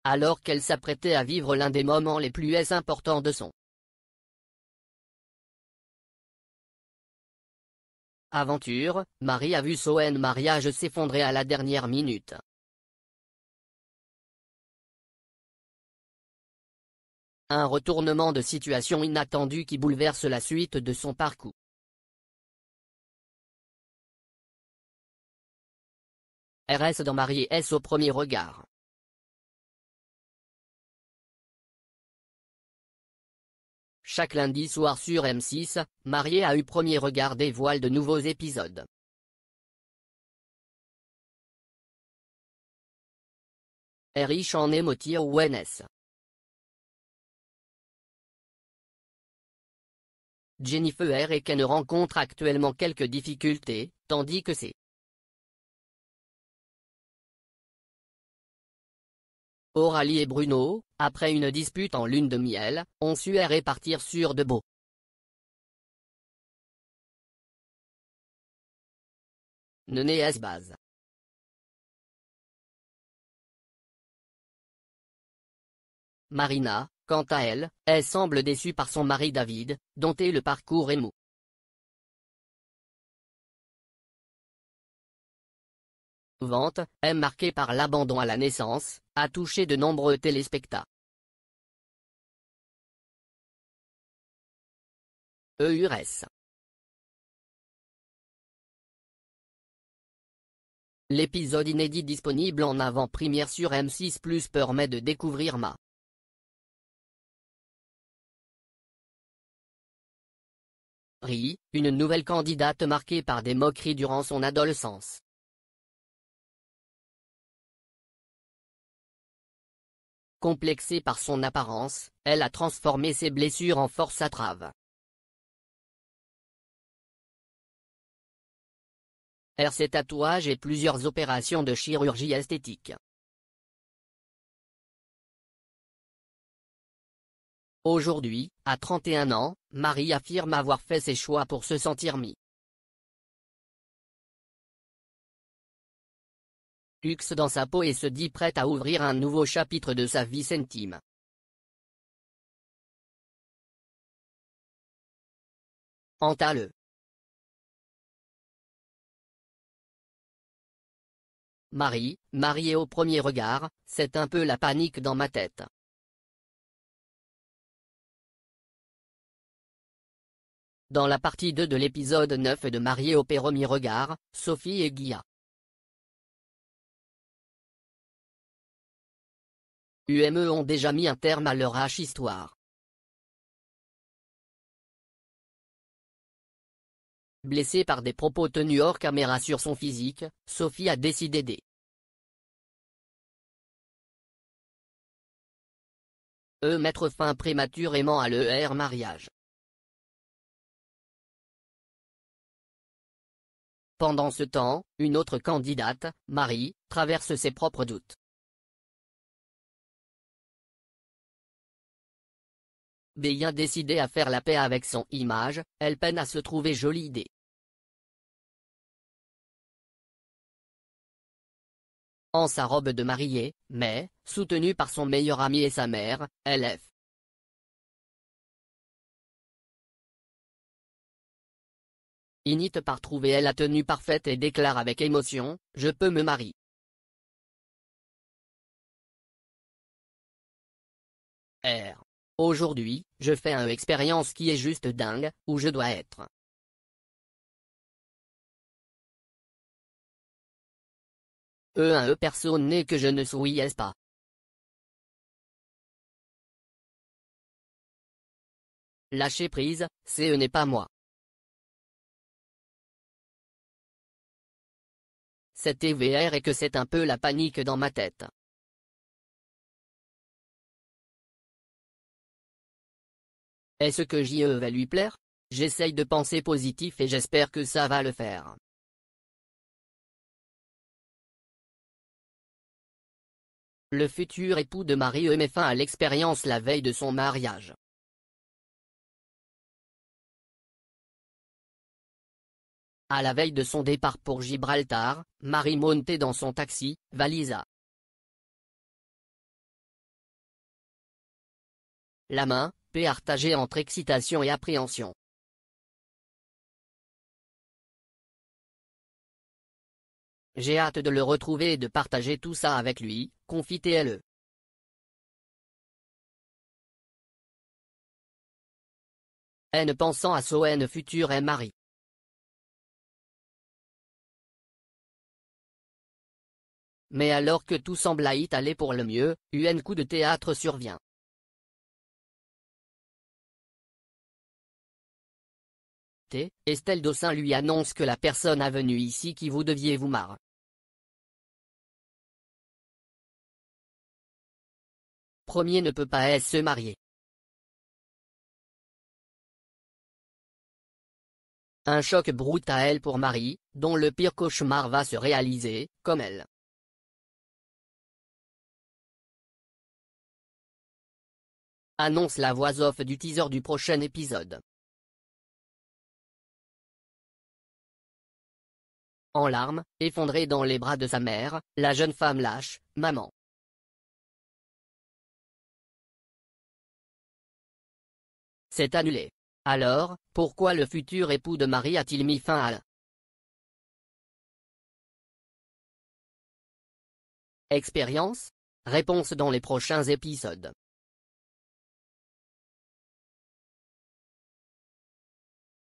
alors qu'elle s'apprêtait à vivre l'un des moments les plus importants de son aventure, Marie a vu son mariage s'effondrer à la dernière minute. Un retournement de situation inattendu qui bouleverse la suite de son parcours. RS dans Marié S au premier regard. Chaque lundi soir sur M6, Marié a eu premier regard dévoile de nouveaux épisodes. Riche en émotions ONS. Jennifer et Ken rencontrent actuellement quelques difficultés, tandis que c'est Aurélie et Bruno, après une dispute en lune de miel, ont su répartir sur de beaux Nené base. Marina, quant à elle, semble déçue par son mari David, dont le parcours est mou. Vente, est marquée par l'abandon à la naissance, a touché de nombreux téléspectateurs. EURS. L'épisode inédit disponible en avant-première sur M6+ permet de découvrir Marie, une nouvelle candidate marquée par des moqueries durant son adolescence. Complexée par son apparence, elle a transformé ses blessures en force à trave. Ses tatouages et plusieurs opérations de chirurgie esthétique. Aujourd'hui, à 31 ans, Marie affirme avoir fait ses choix pour se sentir luxe dans sa peau et se dit prête à ouvrir un nouveau chapitre de sa vie intime. Antale. Marie, mariée au premier regard, c'est un peu la panique dans ma tête. Dans la partie 2 de l'épisode 9 de Mariée au premier regard, Sophie et Guilla ont déjà mis un terme à leur histoire. Blessée par des propos tenus hors caméra sur son physique, Sophie a décidé mettre fin prématurément à leur mariage. Pendant ce temps, une autre candidate, Marie, traverse ses propres doutes. Bien décidée à faire la paix avec son image, elle peine à se trouver jolie. En sa robe de mariée, mais, soutenue par son meilleur ami et sa mère, elle inite par trouver la tenue parfaite et déclare avec émotion, « Je peux me marier. » Aujourd'hui, je fais une expérience qui est juste dingue, où je dois être. Personne n'est que je ne souhaite pas. Lâcher prise, ce n'est pas moi. C'est TVR et que c'est un peu la panique dans ma tête. Est-ce que va lui plaire? J'essaye de penser positif et j'espère que ça va le faire. Le futur époux de Marie met fin à l'expérience la veille de son mariage. À la veille de son départ pour Gibraltar, Marie montait dans son taxi, valise la main, partagée entre excitation et appréhension. J'ai hâte de le retrouver et de partager tout ça avec lui, confie-t-elle. N pensant à son futur mari. Mais alors que tout semble aller pour le mieux, un coup de théâtre survient. Estelle Dossin lui annonce que la personne a venue ici qui vous deviez vous marre. Premier ne peut pas se marier. Un choc brutal pour Marie, dont le pire cauchemar va se réaliser, comme elle. Annonce la voix off du teaser du prochain épisode. En larmes, effondrée dans les bras de sa mère, la jeune femme lâche « Maman ». C'est annulé. Alors, pourquoi le futur époux de Marie a-t-il mis fin à l'expérience? Réponse dans les prochains épisodes.